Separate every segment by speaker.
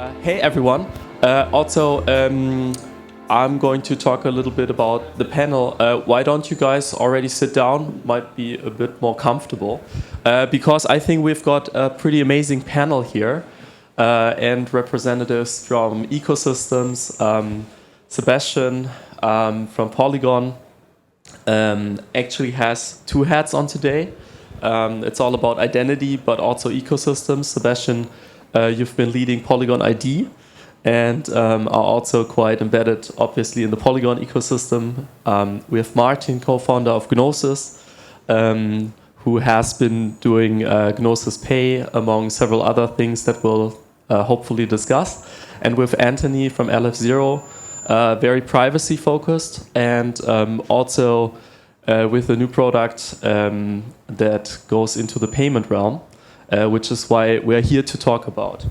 Speaker 1: Hey everyone. I'm going to talk a little bit about the panel. Why don't you guys already sit down? Might be a bit more comfortable. Because I think we've got a pretty amazing panel here and representatives from ecosystems. Sebastian from Polygon actually has two hats on today. It's all about identity, but also ecosystems. Sebastian, you've been leading PolygonID and are also quite embedded, obviously, in the Polygon ecosystem. We have Martin, co-founder of Gnosis, who has been doing Gnosis Pay, among several other things that we'll hopefully discuss. And with Antoni from Aleph Zero, very privacy-focused, and also with a new product that goes into the payment realm, which is why we're here to talk about.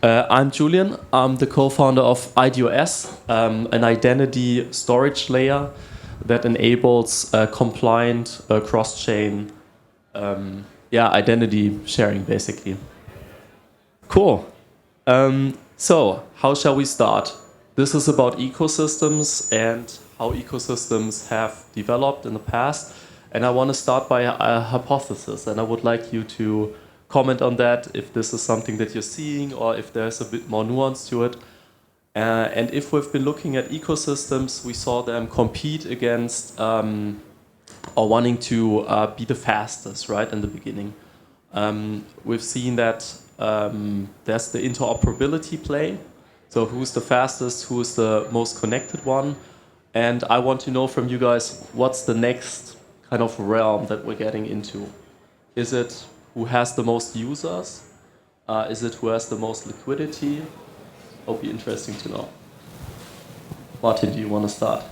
Speaker 1: I'm Julian. I'm the co-founder of idOS, an identity storage layer that enables compliant cross-chain identity sharing, basically. Cool. So how shall we start? This is about ecosystems and how ecosystems have developed in the past. And I want to start by a hypothesis, and I would like you to comment on that, if this is something that you're seeing or if there's a bit more nuance to it. And if we've been looking at ecosystems, we saw them compete against or wanting to be the fastest, right, in the beginning. We've seen that there's the interoperability play. So who's the fastest, who's the most connected one? And I want to know from you guys, what's the next kind of realm that we're getting into? Is it who has the most users? Is it who has the most liquidity? It'll be interesting to know. Martin, do you want to start?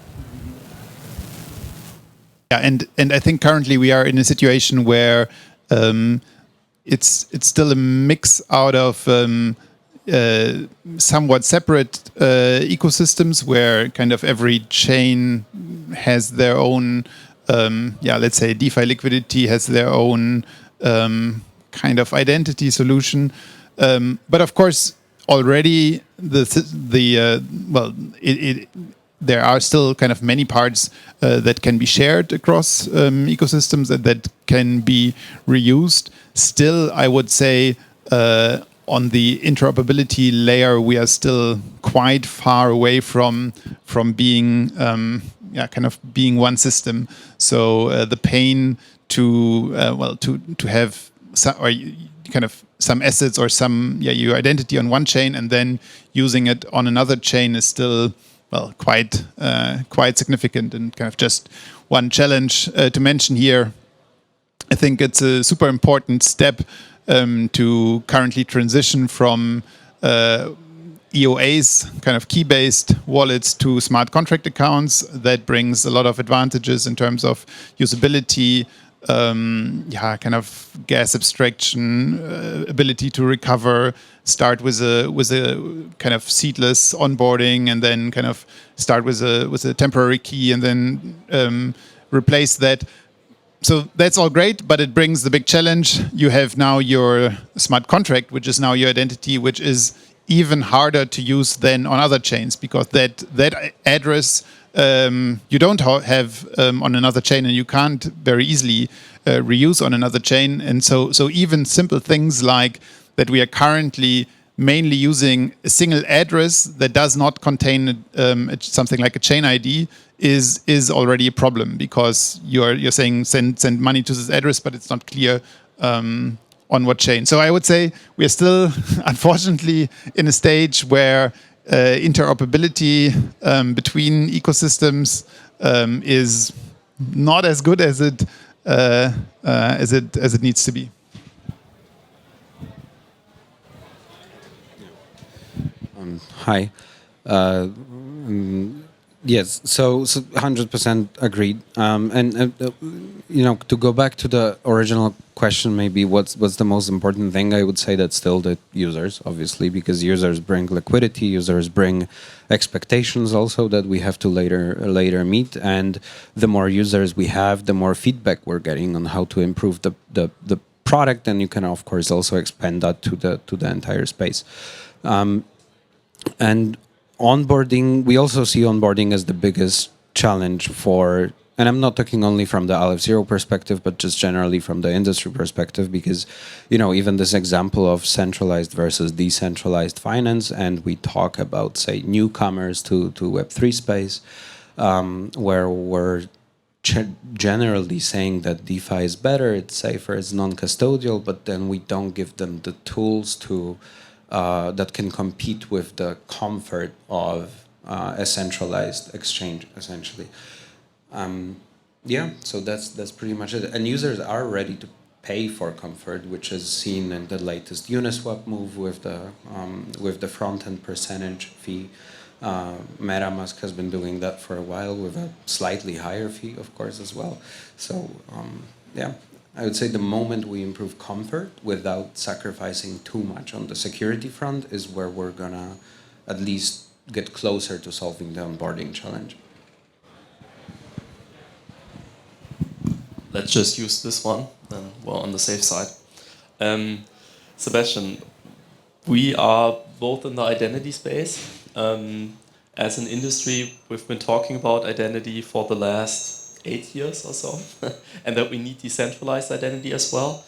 Speaker 2: Yeah, and I think currently we are in a situation where it's still a mix out of somewhat separate ecosystems where kind of every chain has their own, let's say DeFi liquidity has their own kind of identity solution. But of course, already there are still kind of many parts that can be shared across ecosystems that can be reused. Still, I would say on the interoperability layer, we are still quite far away from being kind of being one system. So the pain to have some assets or some your identity on one chain and then using it on another chain is still quite significant, and kind of just one challenge to mention here. I think it's a super important step to currently transition from EOAs, kind of key-based wallets, to smart contract accounts. That brings a lot of advantages in terms of usability, kind of gas abstraction, ability to recover, start with a kind of seedless onboarding, and then kind of start with a temporary key, and then replace that. So that's all great, but it brings the big challenge. You have now your smart contract, which is now your identity, which is even harder to use than on other chains, because that address you don't have on another chain, and you can't very easily reuse on another chain. And so even simple things like that, we are currently mainly using a single address that does not contain something like a chain ID is already a problem, because you're saying send money to this address, but it's not clear on what chain. So I would say we are still, unfortunately, in a stage where interoperability between ecosystems is not as good as it needs to be.
Speaker 3: Hi. Yes, so 100% agreed. To go back to the original question, maybe what's the most important thing? I would say that's still the users, obviously, because users bring liquidity, users bring expectations also that we have to later meet, and the more users we have, the more feedback we're getting on how to improve the product, and you can of course also expand that to the entire space. And onboarding, we also see onboarding as the biggest challenge for, and I'm not talking only from the Aleph Zero perspective, but just generally from the industry perspective, because, you know, even this example of centralized versus decentralized finance, and we talk about, say, newcomers to Web3 space, where we're generally saying that DeFi is better, it's safer, it's non-custodial, but then we don't give them the tools to that can compete with the comfort of a centralized exchange, essentially. Yeah, so that's pretty much it. And users are ready to pay for comfort, which is seen in the latest Uniswap move with the front-end percentage fee. MetaMask has been doing that for a while with a slightly higher fee, of course, as well. So yeah, I would say the moment we improve comfort without sacrificing too much on the security front is where we're gonna at least get closer to solving the onboarding challenge.
Speaker 1: Let's just use this one, then we're on the safe side. Sebastian, we are both in the identity space. As an industry, we've been talking about identity for the last 8 years or so, and that we need decentralized identity as well.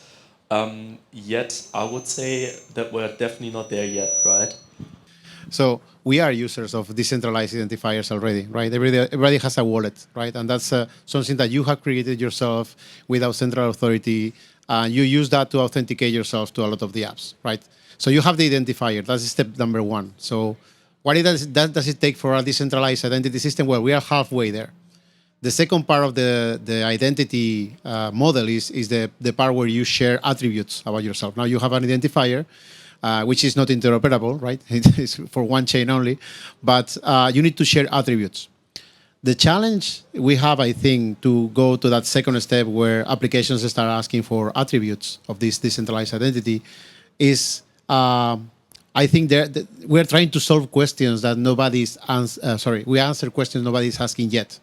Speaker 1: Yet, I would say that we're definitely not there yet, right?
Speaker 4: So we are users of decentralized identifiers already, right? Everybody has a wallet, right? And that's something that you have created yourself without central authority. You use that to authenticate yourself to a lot of the apps, right? So you have the identifier. That's step number one. So what does it take for a decentralized identity system? Well, we are halfway there. The second part of the identity model is the part where you share attributes about yourself. Now you have an identifier, which is not interoperable, right? It's for one chain only, but you need to share attributes. The challenge we have, I think, to go to that second step where applications start asking for attributes of this decentralized identity is, I think we're trying to solve questions that we answer questions nobody's asking yet.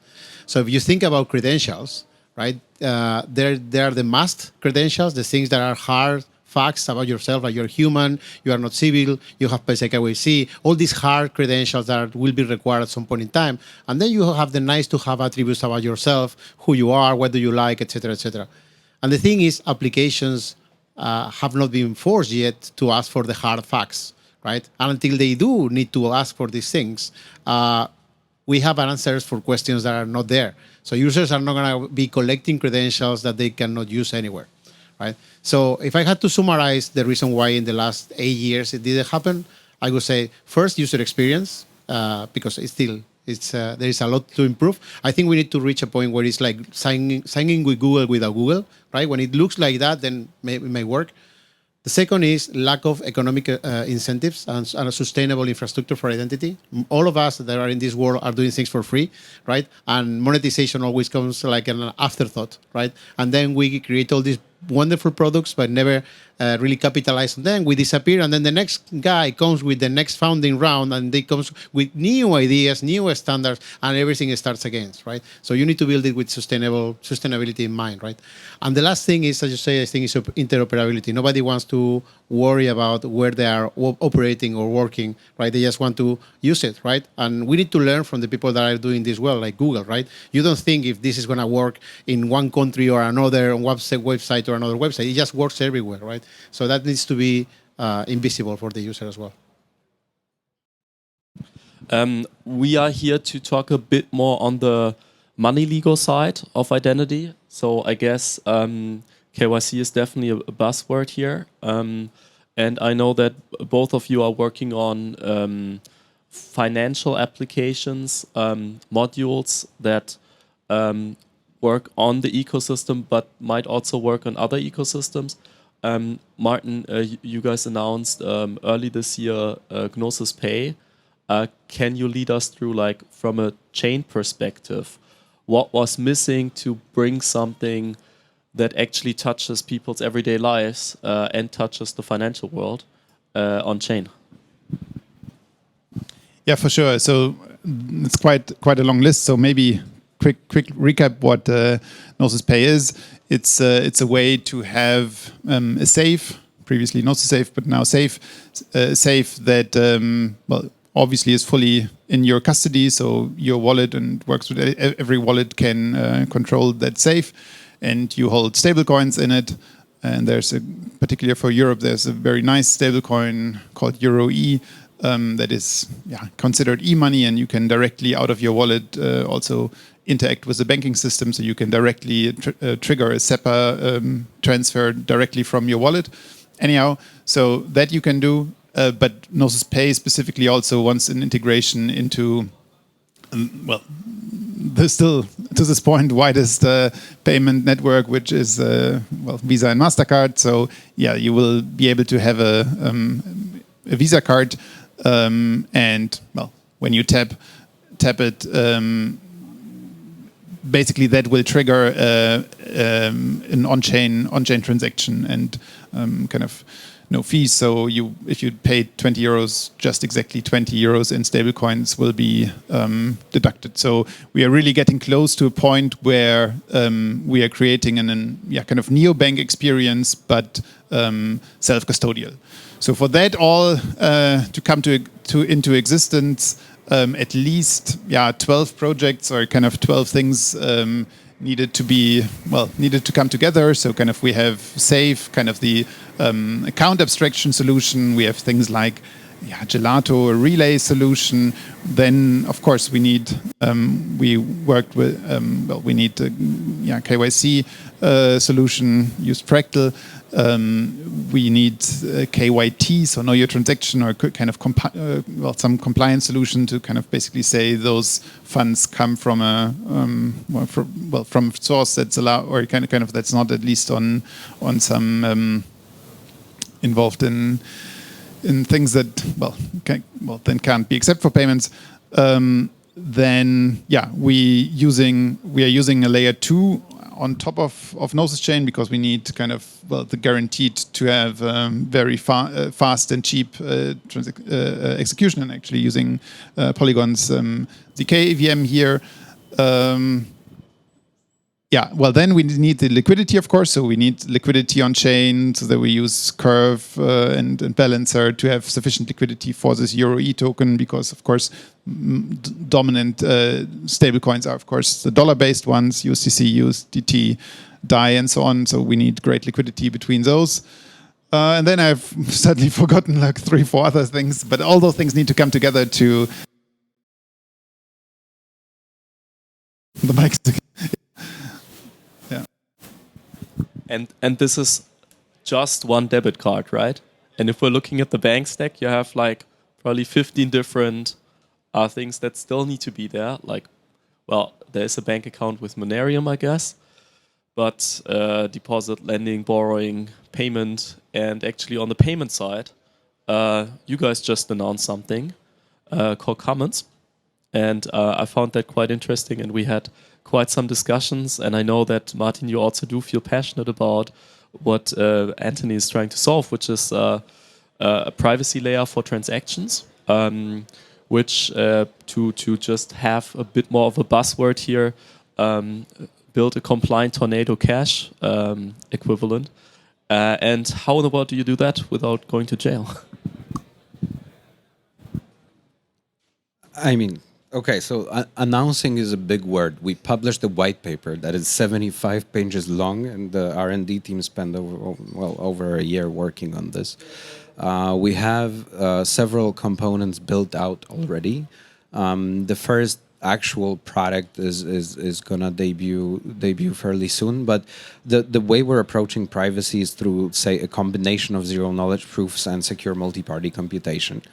Speaker 4: So if you think about credentials, right, there are the must credentials, the things that are hard facts about yourself, like you're human, you are not civil, you have PEIce KYC, all these hard credentials that will be required at some point in time. And then you have the nice to have attributes about yourself, who you are, what do you like, etc., etc. And the thing is, applications have not been forced yet to ask for the hard facts, right? And until they do need to ask for these things, we have answers for questions that are not there. So users are not going to be collecting credentials that they cannot use anywhere, right? So if I had to summarize the reason why in the last 8 years it didn't happen, I would say first user experience, because there is a lot to improve. I think we need to reach a point where it's like signing with Google without Google, right? When it looks like that, then it may work. The second is lack of economic incentives and a sustainable infrastructure for identity. All of us that are in this world are doing things for free, right? And monetization always comes like an afterthought, right? And then we create all these wonderful products, but never really capitalize on them. We disappear, and then the next guy comes with the next founding round, and they comes with new ideas, new standards, and everything starts again, right? So you need to build it with sustainability in mind, right? And the last thing is, as you say, I think is interoperability. Nobody wants to worry about where they are operating or working, right? They just want to use it, right? And we need to learn from the people that are doing this well, like Google, right? You don't think if this is going to work in one country or another website or another website. It just works everywhere, right? So that needs to be invisible for the user as well.
Speaker 1: We are here to talk a bit more on the money legal side of identity. So I guess KYC is definitely a buzzword here. And I know that both of you are working on financial applications, modules that work on the ecosystem, but might also work on other ecosystems. Martin, you guys announced early this year Gnosis Pay. Can you lead us through, like, from a chain perspective, what was missing to bring something that actually touches people's everyday lives and touches the financial world on chain?
Speaker 2: Yeah, for sure. So it's quite a long list. So maybe quick recap what Gnosis Pay is. It's a way to have a safe, previously not so safe, but now safe that obviously is fully in your custody, so your wallet and works with every wallet can control that safe, and you hold stablecoins in it. And there's particularly for Europe, there's a very nice stablecoin called EUROE that is considered e-money, and you can directly out of your wallet also interact with the banking system, so you can directly trigger a SEPA transfer directly from your wallet. Anyhow, so that you can do, but Gnosis Pay specifically also wants an integration into, the still, to this point, widest payment network, which is, Visa and MasterCard. So yeah, you will be able to have a Visa card, and when you tap it, basically that will trigger an on-chain transaction and kind of no fees. So if you paid 20 euros, just exactly 20 euros in stablecoins will be deducted. So we are really getting close to a point where we are creating kind of neobank experience, but self-custodial. So for that all to come into existence, at least 12 projects or kind of 12 things needed to come together. So kind of we have Safe, kind of the account abstraction solution. We have things like Gelato, a relay solution. Then of course we need we worked with we need KYC solution, used Fractal. We need KYT, so know your transaction, or kind of some compliance solution to kind of basically say those funds come from a from source that's allowed, or kind of that's not at least on some involved in things that then can't be accepted for payments. Then we are using a layer 2 on top of Gnosis chain, because we need kind of the guaranteed to have very fast and cheap execution, and actually using Polygon's ZK EVM here. Then we need the liquidity, of course. So we need liquidity on chain, so that we use Curve and Balancer to have sufficient liquidity for this EUROE token, because of course dominant stablecoins are of course the dollar-based ones, USDC, USDT, DAI, and so on. So we need great liquidity between those. And then I've suddenly forgotten like 3-4 other things, but all those things need to come together to the mic.
Speaker 1: And this is just one debit card, right? And if we're looking at the bank stack, you have like probably 15 different things that still need to be there. Like, there's a bank account with Monerium, I guess, but deposit, lending, borrowing, payment, and actually on the payment side, you guys just announced something called Commons, and I found that quite interesting, and we had quite some discussions, and I know that, Martin, you also do feel passionate about what Antoni is trying to solve, which is a privacy layer for transactions, which to just have a bit more of a buzzword here, build a compliant Tornado Cash equivalent. And how in the world do you do that without going to jail?
Speaker 3: I mean, okay, so announcing is a big word. We published a white paper that is 75 pages long, and the R&D team spent over a year working on this. We have several components built out already. The first actual product is gonna debut fairly soon, but the way we're approaching privacy is through, say, a combination of zero knowledge proofs and secure multi-party computation.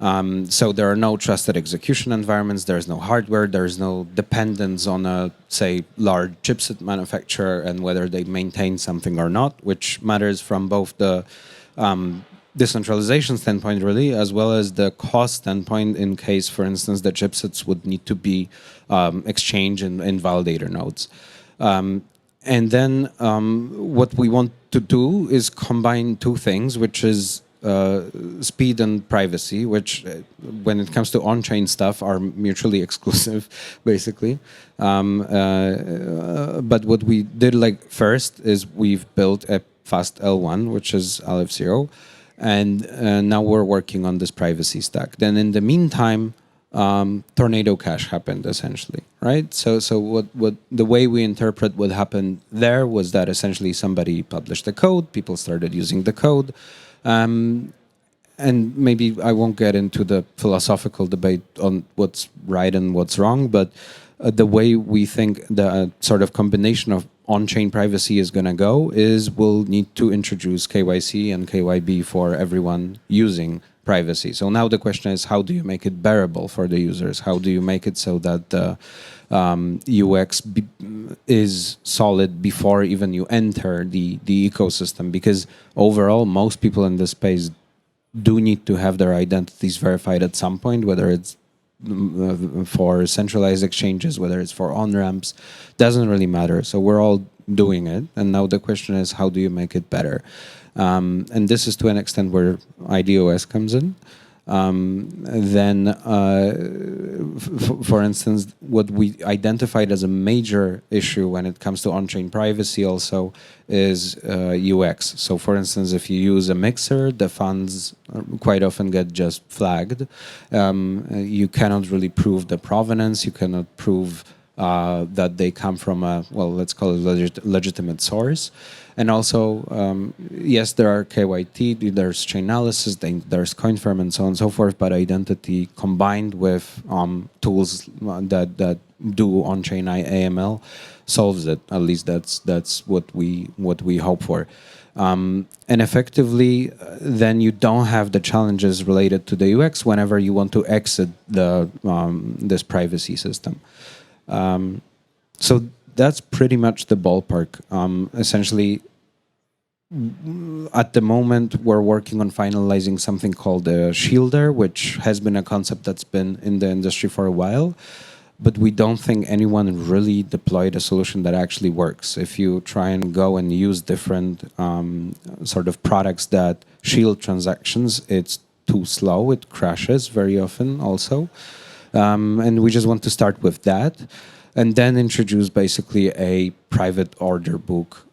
Speaker 3: So there are no trusted execution environments, there's no hardware, there's no dependence on a, say, large chipset manufacturer and whether they maintain something or not, which matters from both the decentralization standpoint, really, as well as the cost standpoint in case, for instance, the chipsets would need to be exchanged in validator nodes. And then what we want to do is combine two things, which is speed and privacy, which when it comes to on-chain stuff are mutually exclusive, basically. But what we did like first is we've built a fast L1, which is Aleph 0. And now we're working on this privacy stack. Then in the meantime, Tornado Cash happened essentially, right? So what the way we interpret what happened there was that essentially somebody published the code, people started using the code, and maybe I won't get into the philosophical debate on what's right and what's wrong, but the way we think the sort of combination of on-chain privacy is going to go is we'll need to introduce KYC and KYB for everyone using privacy. So now the question is, how do you make it bearable for the users? How do you make it so that the UX is solid before even you enter the ecosystem? Because overall, most people in this space do need to have their identities verified at some point, whether it's for centralized exchanges, whether it's for on-ramps, doesn't really matter. So we're all doing it. And now the question is, how do you make it better? And this is to an extent where idOS comes in. Then, for instance, what we identified as a major issue when it comes to on-chain privacy also is UX. So, for instance, if you use a mixer, the funds quite often get just flagged. You cannot really prove the provenance. You cannot prove that they come from a, well, let's call it legitimate source. And also, yes, there are KYT, there's Chainalysis, there's CoinFirm, and so on and so forth, but identity combined with tools that do on-chain AML solves it. At least that's what we hope for. And effectively, then you don't have the challenges related to the UX whenever you want to exit the this privacy system. So that's pretty much the ballpark. Essentially, at the moment, we're working on finalizing something called a shielder, which has been a concept that's been in the industry for a while, but we don't think anyone really deployed a solution that actually works. If you try and go and use different sort of products that shield transactions, it's too slow, it crashes very often also. And we just want to start with that, and then introduce basically a private order book,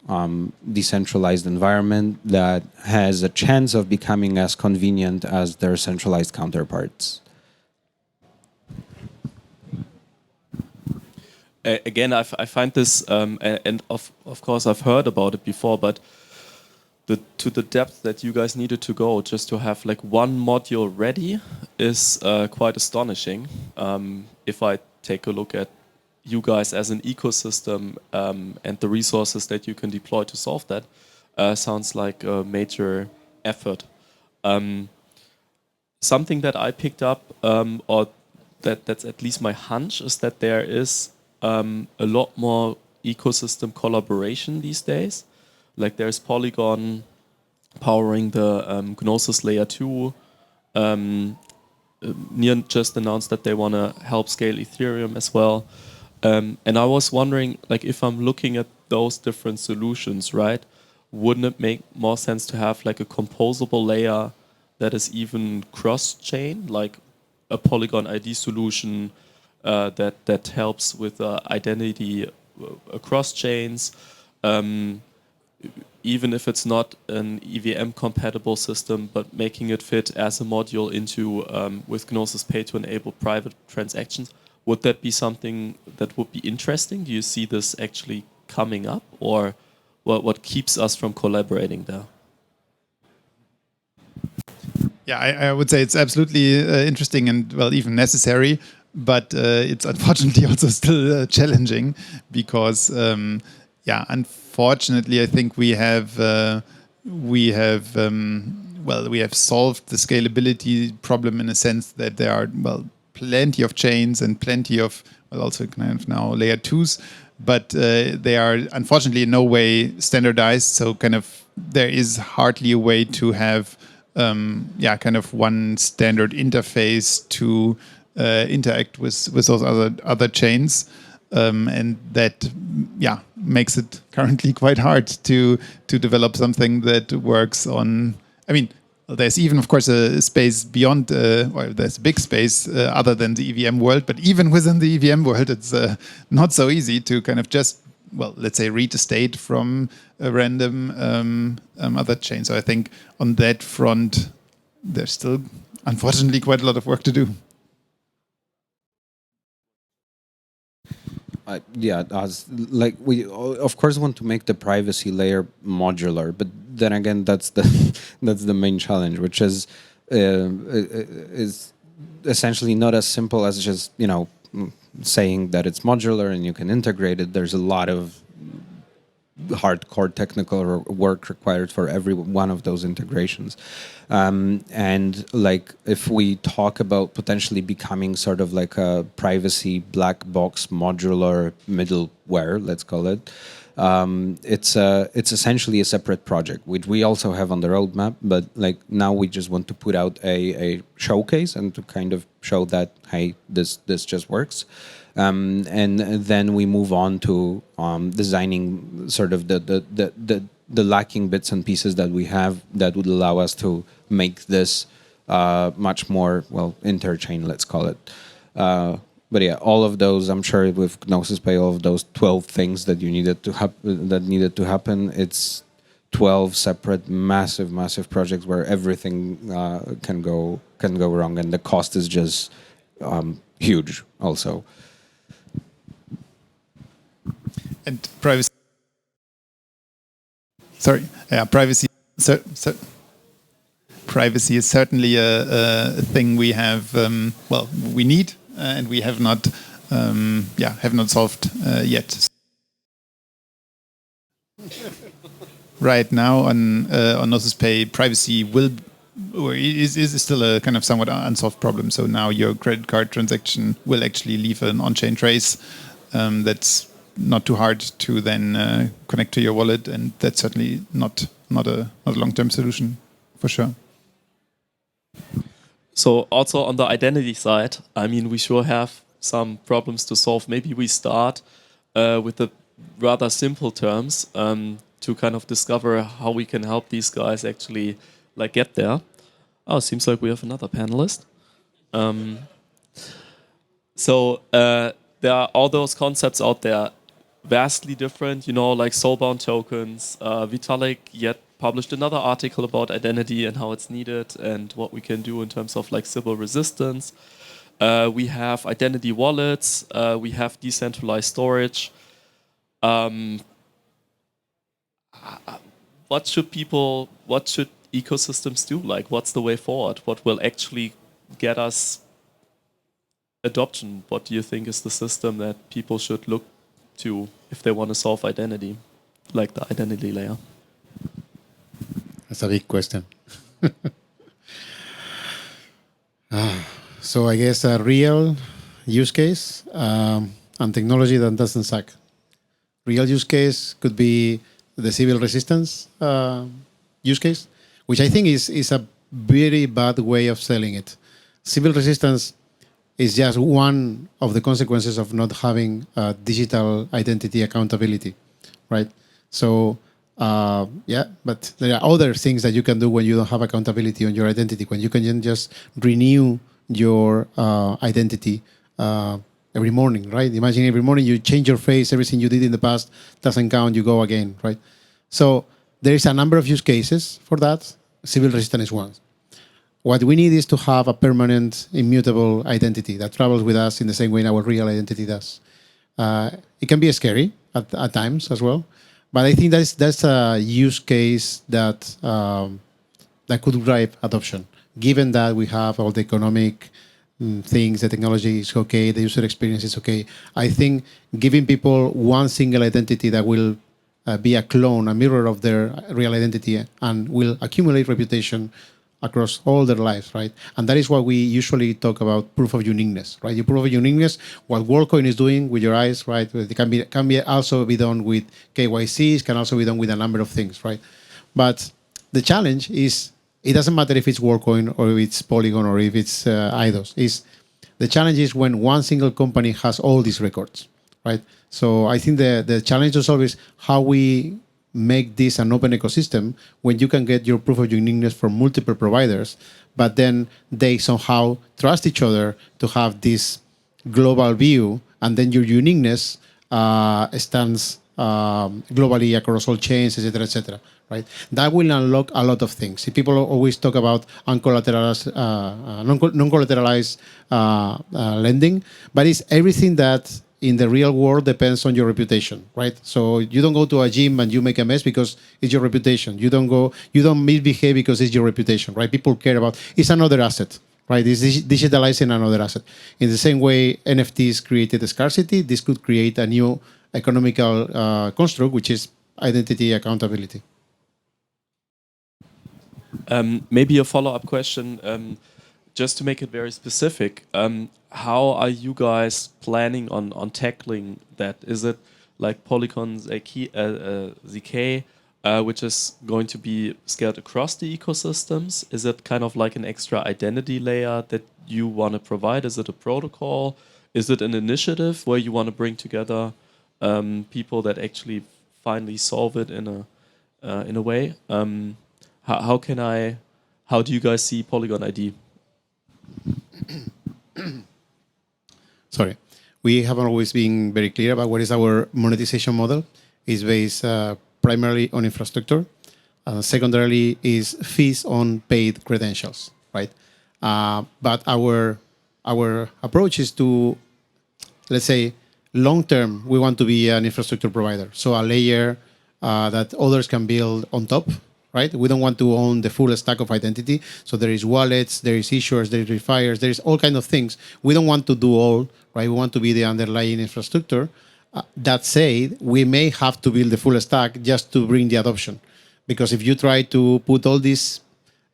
Speaker 3: decentralized environment that has a chance of becoming as convenient as their centralized counterparts.
Speaker 1: Again, I find this, and of course I've heard about it before, but to the depth that you guys needed to go just to have like one module ready is quite astonishing. If I take a look at you guys as an ecosystem and the resources that you can deploy to solve that, sounds like a major effort. Something that I picked up, or that's at least my hunch, is that there is a lot more ecosystem collaboration these days. Like there's Polygon powering the Gnosis layer 2. Nian just announced that they want to help scale Ethereum as well. And I was wondering, like, if I'm looking at those different solutions, right, wouldn't it make more sense to have like a composable layer that is even cross-chain, like a PolygonID solution that helps with identity across chains, even if it's not an EVM compatible system, but making it fit as a module into with Gnosis Pay to enable private transactions. Would that be something that would be interesting? Do you see this actually coming up, or what keeps us from collaborating there?
Speaker 2: Yeah, I would say it's absolutely interesting and, well, even necessary, but it's unfortunately also still challenging because, yeah, unfortunately, I think we have solved the scalability problem in a sense that there are, well, plenty of chains and plenty of, well, also kind of now layer 2s, but they are unfortunately in no way standardized. So kind of there is hardly a way to have, kind of one standard interface to interact with those other chains. And that, makes it currently quite hard to develop something that works on, I mean, there's even, of course, a space beyond, or there's a big space other than the EVM world, but even within the EVM world, it's not so easy to kind of just well, let's say read the state from a random other chain. So I think on that front, there's still, unfortunately, quite a lot of work to do.
Speaker 3: Yeah, like we of course want to make the privacy layer modular, but then again, that's the that's the main challenge, which is essentially not as simple as just saying that it's modular and you can integrate it. There's a lot of hardcore technical work required for every one of those integrations. And like if we talk about potentially becoming sort of like a privacy black box modular middleware, let's call it, it's essentially a separate project, which we also have on the roadmap. But like now we just want to put out a showcase and to kind of show that, hey, this just works. And then we move on to designing sort of the lacking bits and pieces that we have that would allow us to make this much more, well, interchain, let's call it. But yeah, all of those, I'm sure with Gnosis Pay, all of those 12 things that you needed to happen, it's 12 separate massive projects where everything can go wrong, and the cost is just huge also.
Speaker 2: And privacy. Sorry, yeah, privacy. Privacy is certainly a thing we have. Well, we need, and we have not. Have not solved yet. Right now on Gnosis Pay, privacy is still a kind of somewhat unsolved problem. So now your credit card transaction will actually leave an on-chain trace. That's not too hard to then connect to your wallet, and that's certainly not a long-term solution for sure.
Speaker 1: So also on the identity side, I mean, we sure have some problems to solve. Maybe we start with the rather simple terms to kind of discover how we can help these guys actually like get there. Oh, seems like we have another panelist. So there are all those concepts out there, vastly different, like soulbound tokens. Vitalik yet published another article about identity and how it's needed and what we can do in terms of like Sybil resistance. We have identity wallets. We have decentralized storage. What should ecosystems do? Like, what's the way forward? What will actually get us adoption? What do you think is the system that people should look to if they want to solve identity, like the identity layer?
Speaker 4: That's a big question. So I guess a real use case and technology that doesn't suck. Real use case could be the Sybil resistance use case, which I think is a very bad way of selling it. Sybil resistance is just one of the consequences of not having digital identity accountability, right? So, but there are other things that you can do when you don't have accountability on your identity, when you can just renew your identity every morning, right? Imagine every morning you change your face, everything you did in the past doesn't count, you go again, right? So there is a number of use cases for that. Sybil resistance is one. What we need is to have a permanent, immutable identity that travels with us in the same way our real identity does. It can be scary at times as well, but I think that's a use case that that could drive adoption. Given that we have all the economic things, the technology is okay, the user experience is okay, I think giving people one single identity that will be a clone, a mirror of their real identity, and will accumulate reputation across all their lives, right? And that is what we usually talk about, proof of uniqueness, right? You proof of uniqueness, what WorldCoin is doing with your eyes, right? It can be also be done with KYCs, can also be done with a number of things, right? But the challenge is, it doesn't matter if it's WorldCoin or if it's Polygon or if it's idOS. The challenge is when one single company has all these records, right? So I think the challenge to solve is how we make this an open ecosystem when you can get your proof of uniqueness from multiple providers, but then they somehow trust each other to have this global view, and then your uniqueness stands globally across all chains, etc., etc. Right? That will unlock a lot of things. See, people always talk about uncollateralized, non-collateralized lending, but it's everything that in the real world depends on your reputation, right? So you don't go to a gym and you make a mess because it's your reputation. You don't misbehave because it's your reputation, right? People care about, it's another asset, right? It's digitalizing another asset. In the same way NFTs created scarcity, this could create a new economical construct, which is identity accountability.
Speaker 1: Maybe a follow-up question, just to make it very specific. How are you guys planning on tackling that? Is it like Polygon ZK, which is going to be scaled across the ecosystems? Is it kind of like an extra identity layer that you want to provide? Is it a protocol? Is it an initiative where you want to bring together people that actually finally solve it in a way? How do you guys see PolygonID?
Speaker 4: Sorry, we haven't always been very clear about what is our monetization model. It's based primarily on infrastructure. Secondarily is fees on paid credentials, right? But our approach is to, let's say, long term, we want to be an infrastructure provider. So a layer that others can build on top, right? We don't want to own the full stack of identity. So there is wallets, there is issuers, there is verifiers, there is all kinds of things. We don't want to do all, right? We want to be the underlying infrastructure. That said, we may have to build the full stack just to bring the adoption. Because if you try to put all these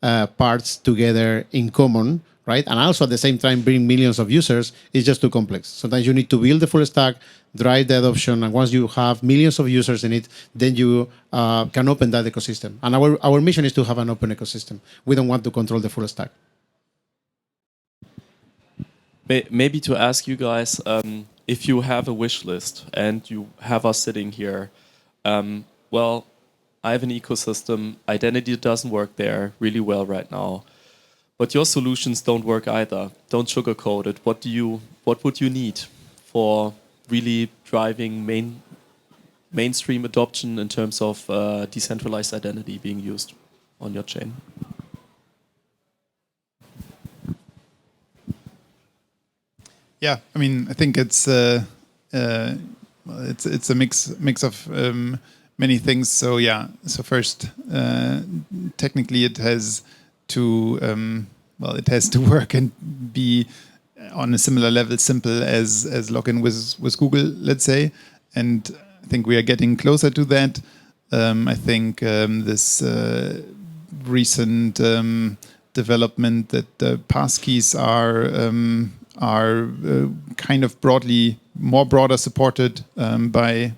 Speaker 4: parts together in common, right, and also at the same time bring millions of users, it's just too complex. Sometimes you need to build the full stack, drive the adoption, and once you have millions of users in it, then you can open that ecosystem. And our mission is to have an open ecosystem. We don't want to control the full stack.
Speaker 1: Maybe to ask you guys, if you have a wish list and you have us sitting here, well, I have an ecosystem, identity doesn't work there really well right now, but your solutions don't work either. Don't sugarcoat it. What would you need for really driving mainstream adoption in terms of decentralized identity being used on your chain?
Speaker 2: Yeah, I mean, I think it's a mix of many things. So yeah, so first, technically, it has to it has to work and be on a similar level, simple as login with Google, let's say. And I think we are getting closer to that. I think this recent development that the passkeys are kind of broader supported by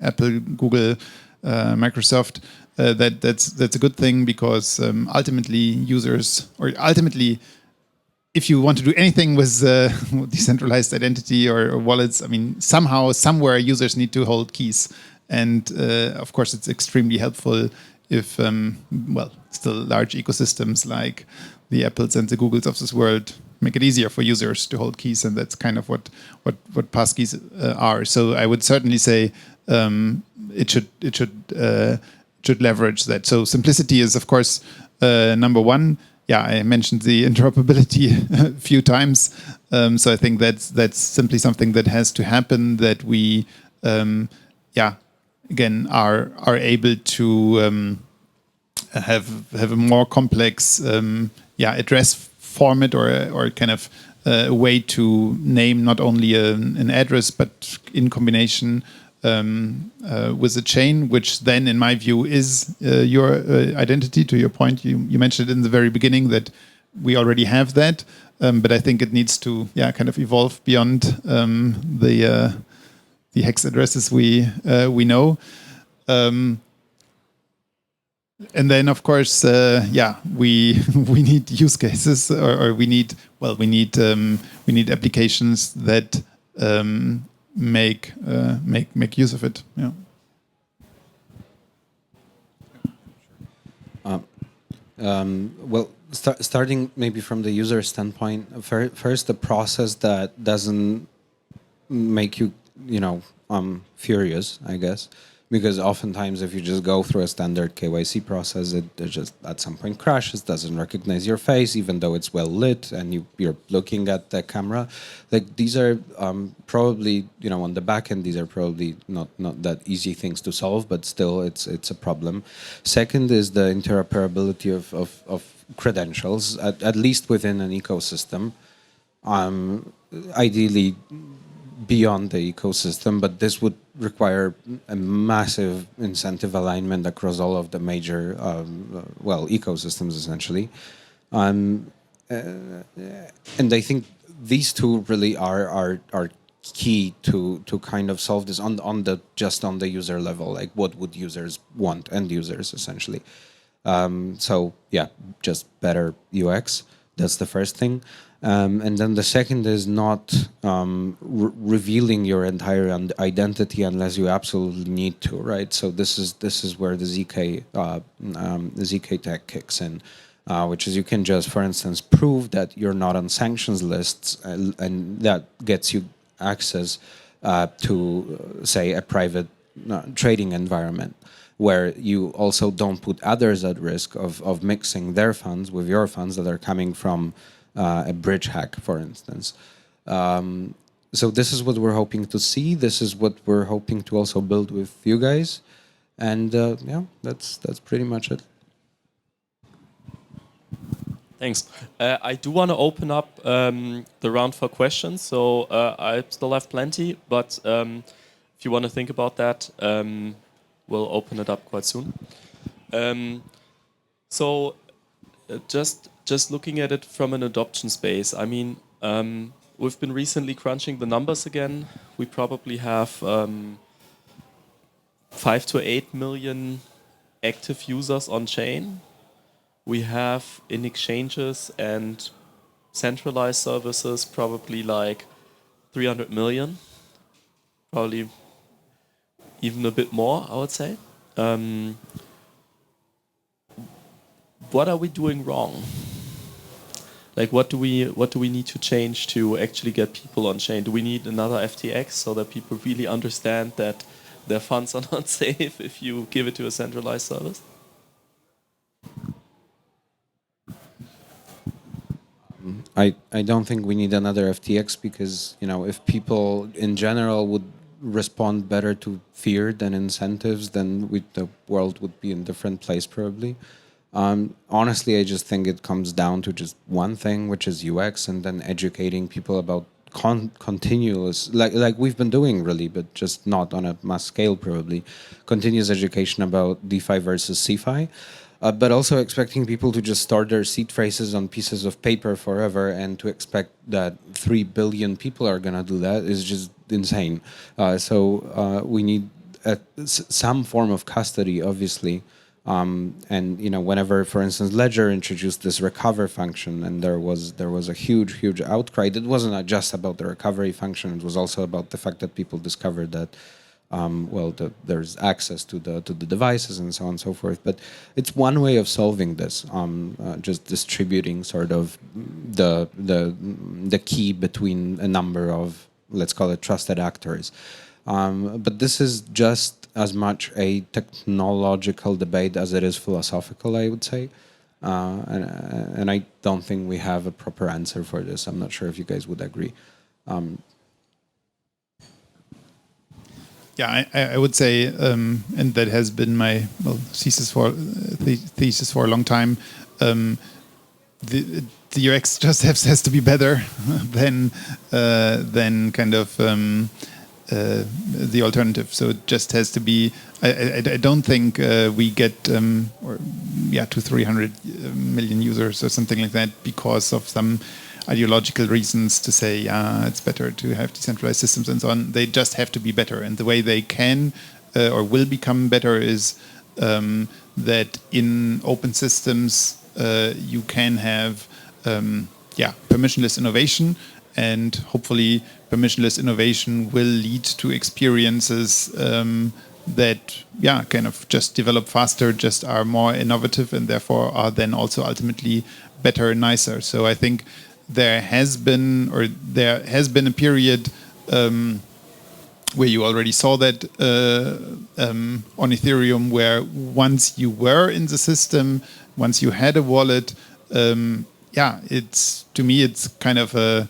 Speaker 2: Apple, Google, Microsoft. That's a good thing because ultimately, if you want to do anything with decentralized identity or wallets, I mean, somehow, somewhere, users need to hold keys, and of course, it's extremely helpful if still large ecosystems like the Apples and the Googles of this world make it easier for users to hold keys, and that's kind of what passkeys are. So I would certainly say it should leverage that. So simplicity is, of course, number one. Yeah, I mentioned the interoperability a few times. So I think that's simply something that has to happen. That we, again, are able to have a more complex, address format or kind of a way to name not only an address but in combination with a chain, which then, in my view, is your identity. To your point, you mentioned it in the very beginning that we already have that, but I think it needs to kind of evolve beyond the hex addresses we know. And then, of course, we need use cases, or we need applications that make use of it. Yeah.
Speaker 3: Starting maybe from the user standpoint, first the process that doesn't make you furious, I guess. Because oftentimes, if you just go through a standard KYC process, it just at some point crashes, doesn't recognize your face, even though it's well lit and you're looking at the camera. Like these are probably, on the back end, these are probably not that easy things to solve, but still, it's a problem. Second is the interoperability of credentials, at least within an ecosystem. Ideally, beyond the ecosystem, but this would require a massive incentive alignment across all of the major, ecosystems, essentially. And I think these two really are key to kind of solve this on the user level, like what would users want, end users, essentially. So yeah, just better UX. That's the first thing. And then the second is not revealing your entire identity unless you absolutely need to, right? So this is where the ZK tag kicks in, which is you can just, for instance, prove that you're not on sanctions lists, and that gets you access to, say, a private trading environment, where you also don't put others at risk of mixing their funds with your funds that are coming from a bridge hack, for instance. So this is what we're hoping to see. This is what we're hoping to also build with you guys. And yeah, that's pretty much it.
Speaker 1: Thanks. I do want to open up the round for questions. So I still have plenty, but if you want to think about that, we'll open it up quite soon. So just looking at it from an adoption space, I mean, we've been recently crunching the numbers again. We probably have 5 to 8 million active users on chain. We have in exchanges and centralized services probably like 300 million, probably even a bit more, I would say. What are we doing wrong? Like, what do we need to change to actually get people on chain? Do we need another FTX so that people really understand that their funds are not safe if you give it to a centralized service?
Speaker 3: I don't think we need another FTX because, if people in general would respond better to fear than incentives, then the world would be in a different place probably. Honestly, I just think it comes down to just one thing, which is UX, and then educating people about continuous, like we've been doing really, but just not on a mass scale probably, continuous education about DeFi versus CeFi. But also expecting people to just store their seed phrases on pieces of paper forever, and to expect that 3 billion people are going to do that is just insane. So we need some form of custody, obviously. And whenever, for instance, Ledger introduced this recover function, and there was a huge outcry. It wasn't just about the recovery function; it was also about the fact that people discovered that there's access to the devices and so on and so forth. But it's one way of solving this, just distributing sort of the key between a number of, let's call it, trusted actors. But this is just as much a technological debate as it is philosophical, I would say. And I don't think we have a proper answer for this. I'm not sure if you guys would agree.
Speaker 2: Yeah, I would say, and that has been my thesis for a long time. The UX just has to be better than kind of the alternative. So it just has to be. I don't think we get to 300 million users or something like that because of some ideological reasons to say it's better to have decentralized systems and so on. They just have to be better, and the way they can or will become better is that in open systems you can have permissionless innovation, and hopefully permissionless innovation will lead to experiences that kind of just develop faster, just are more innovative, and therefore are then also ultimately better and nicer. So I think there has been a period where you already saw that on Ethereum, where once you were in the system, once you had a wallet, yeah, it's, to me, it's kind of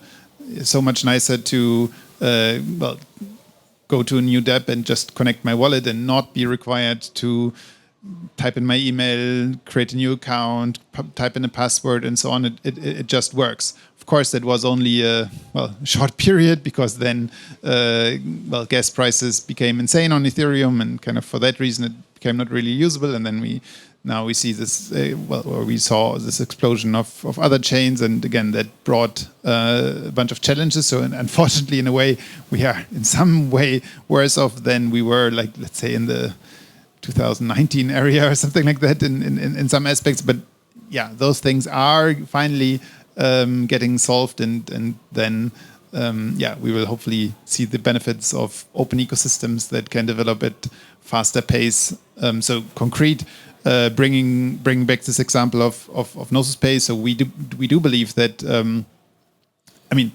Speaker 2: so much nicer to well, go to a new dApp and just connect my wallet and not be required to type in my email, create a new account, type in a password, and so on. It just works. Of course, that was only a short period, because then gas prices became insane on Ethereum, and kind of for that reason it became not really usable. And then we see this or we saw this explosion of other chains, and again that brought a bunch of challenges. So unfortunately, in a way, we are in some way worse off than we were, like, let's say, in the 2019 area or something like that in some aspects. But yeah, those things are finally getting solved, and then yeah, we will hopefully see the benefits of open ecosystems that can develop at faster pace. So concrete, bring back this example of Gnosis Pay. So we do believe that I mean,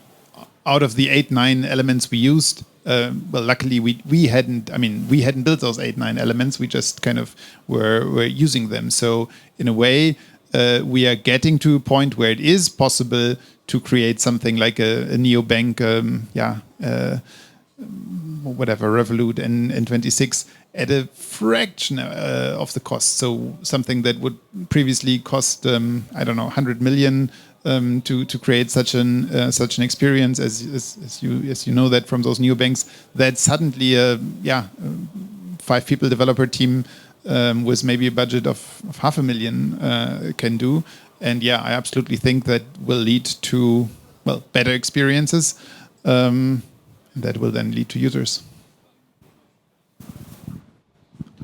Speaker 2: out of the 8-9 elements we used, well, luckily we hadn't built those 8-9 elements. We just kind of were using them. So in a way, we are getting to a point where it is possible to create something like a neobank, whatever, Revolut and N26 at a fraction of the cost. So something that would previously cost, I don't know, 100 million to create such an experience, as you know that from those neobanks, that suddenly a 5-people developer team with maybe a budget of 500,000 can do. And yeah, I absolutely think that will lead to, well, better experiences. That will then lead to users.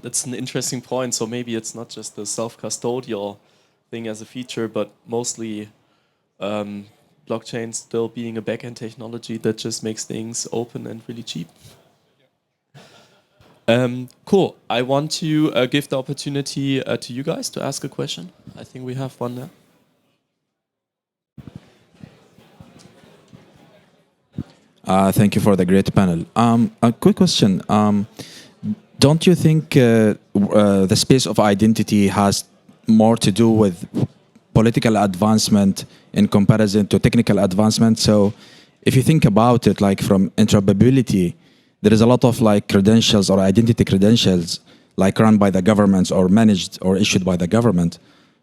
Speaker 1: That's an interesting point. So maybe it's not just the self-custodial thing as a feature, but mostly blockchain still being a backend technology that just makes things open and really cheap. Cool. I want to give the opportunity to you guys to ask a question. I think we have one there.
Speaker 5: Thank you for the great panel. A quick question. Don't you think the space of identity has more to do with political advancement in comparison to technical advancement? So if you think about it, like from interoperability, there is a lot of like credentials or identity credentials like run by the governments or managed or issued by the government.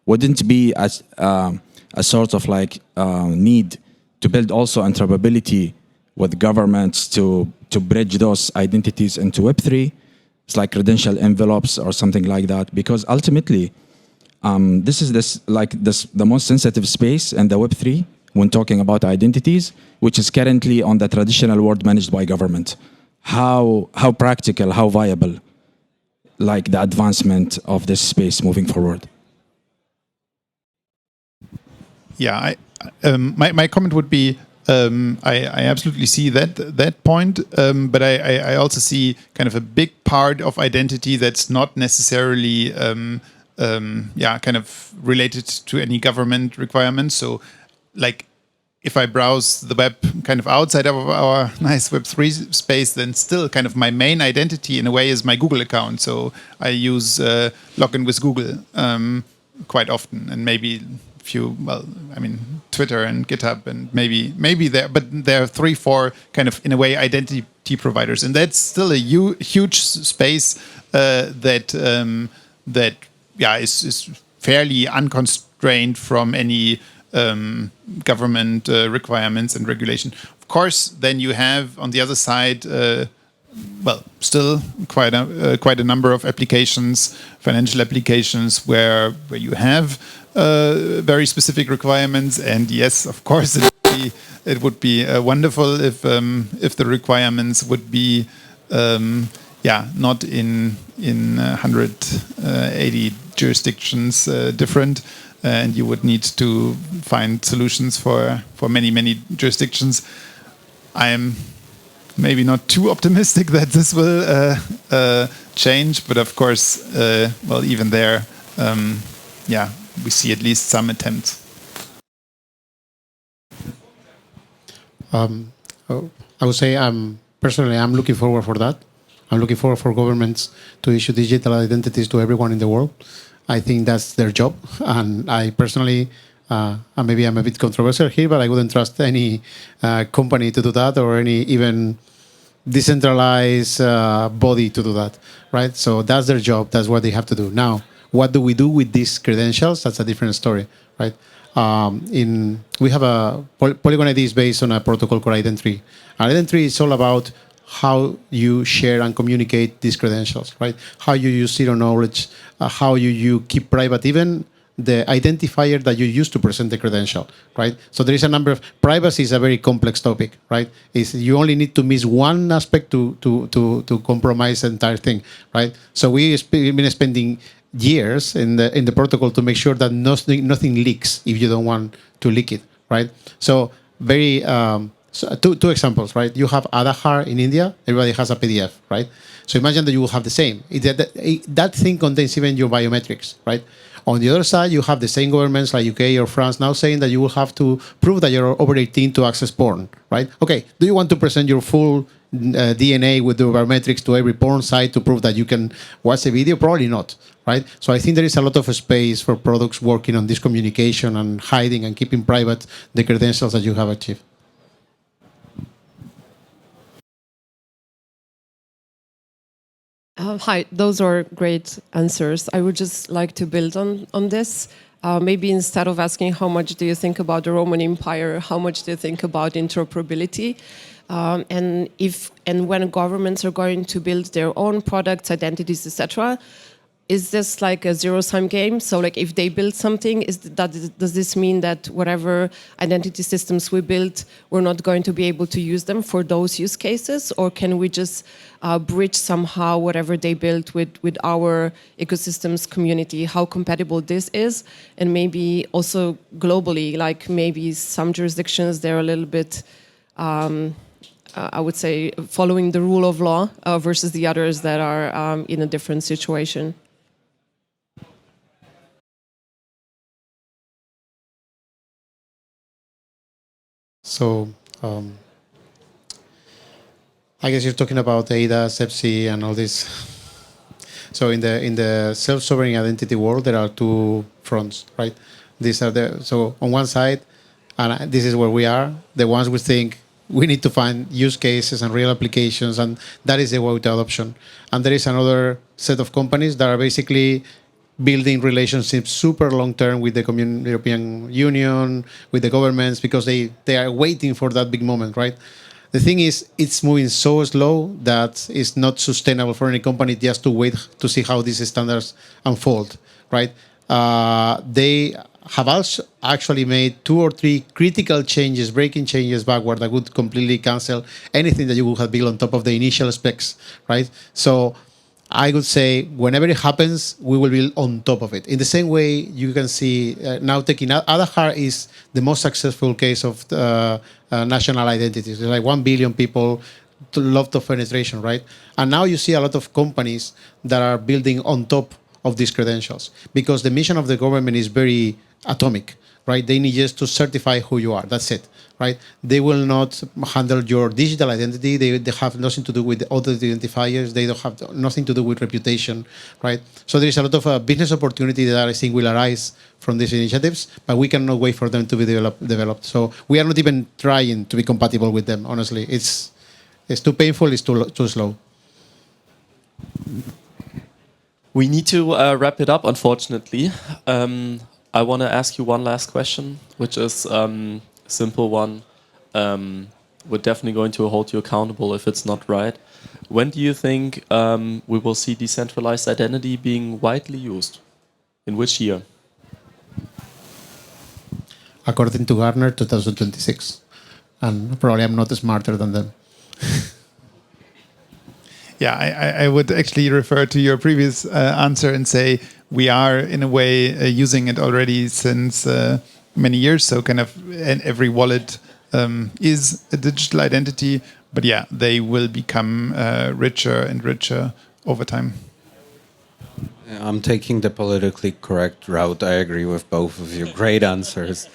Speaker 5: Wouldn't it be as a sort of like need to build also interoperability with governments to bridge those identities into Web3? It's like credential envelopes or something like that, because ultimately this is the most sensitive space in the Web3 when talking about identities, which is currently on the traditional world managed by government. How practical, how viable, like the advancement of this space moving forward?
Speaker 2: Yeah, my comment would be, I absolutely see that point, but I also see kind of a big part of identity that's not necessarily kind of related to any government requirements. So, like, if I browse the web kind of outside of our nice Web3 space, then still kind of my main identity in a way is my Google account. So I use login with Google quite often, and maybe Twitter and GitHub, and maybe there are 3-4 kind of in a way identity providers, and that's still a huge space that is fairly unconstrained from any government requirements and regulation. Of course, then you have on the other side, still quite a number of applications, financial applications, where you have very specific requirements. And yes, of course, it would be wonderful if the requirements would be not in 180 jurisdictions different. And you would need to find solutions for many jurisdictions. I am maybe not too optimistic that this will change, but of course, even there, we see at least some attempts.
Speaker 4: I would say I'm personally, I'm looking forward for that. I'm looking forward for governments to issue digital identities to everyone in the world. I think that's their job. And I personally, and maybe I'm a bit controversial here, but I wouldn't trust any company to do that or any even decentralized body to do that, right? So that's their job. That's what they have to do. Now, what do we do with these credentials? That's a different story, right? We have a PolygonID is based on a protocol called ident3. Ident3 is all about how you share and communicate these credentials, right? How you use zero knowledge, how you keep private even the identifier that you use to present the credential, right? So there is a number of privacy is a very complex topic, right? Is you only need to miss one aspect to compromise the entire thing, right? So we've been spending years in the protocol to make sure that nothing leaks if you don't want to leak it, right? So very so two examples, right? You have Aadhaar in India. Everybody has a PDF, right? So imagine that you will have the same. That thing contains even your biometrics, right? On the other side, you have the same governments like UK or France now saying that you will have to prove that you're over 18 to access porn, right? Okay, do you want to present your full DNA with the biometrics to every porn site to prove that you can watch a video? Probably not, right? So I think there is a lot of space for products working on this communication and hiding and keeping private the credentials that you have achieved.
Speaker 6: Hi, those are great answers. I would just like to build on this. Maybe instead of asking how much do you think about the Roman Empire, how much do you think about interoperability? And when governments are going to build their own products, identities, etc., is this like a zero-sum game? So like if they build something, does this mean that whatever identity systems we build, we're not going to be able to use them for those use cases? Or can we just bridge somehow whatever they built with our ecosystems community, how compatible this is? And maybe also globally, like maybe some jurisdictions, they're a little bit, I would say, following the rule of law versus the others that are in a different situation.
Speaker 4: So I guess you're talking about ADA, SEPSI, and all this. So in the self-sovereign identity world, there are two fronts, right? So on one side, and this is where we are, the ones we think we need to find use cases and real applications, and that is the way to adoption. And there is another set of companies that are basically building relationships super long term with the European Union, with the governments, because they are waiting for that big moment, right? The thing is, it's moving so slow that it's not sustainable for any company just to wait to see how these standards unfold, right? They have also actually made 2 or 3 critical changes, breaking changes backward that would completely cancel anything that you would have built on top of the initial specs, right? So I would say whenever it happens, we will be on top of it. In the same way, you can see now taking Aadhaar is the most successful case of national identities. There's like 1 billion people, lot of penetration, right? And now you see a lot of companies that are building on top of these credentials because the mission of the government is very atomic, right? They need just to certify who you are. That's it, right? They will not handle your digital identity. They have nothing to do with other identifiers. They don't have nothing to do with reputation, right? So there is a lot of business opportunity that I think will arise from these initiatives, but we cannot wait for them to be developed. So we are not even trying to be compatible with them, honestly. It's too painful, it's too slow.
Speaker 1: We need to wrap it up, unfortunately. I want to ask you one last question, which is a simple one. We're definitely going to hold you accountable if it's not right. When do you think we will see decentralized identity being widely used? In which year?
Speaker 4: According to Gartner, 2026. And probably I'm not smarter than them.
Speaker 2: Yeah, I would actually refer to your previous answer and say we are, in a way, using it already since many years. So kind of every wallet is a digital identity. But yeah, they will become richer and richer over time.
Speaker 3: I'm taking the politically correct route. I agree with both of you. Great answers.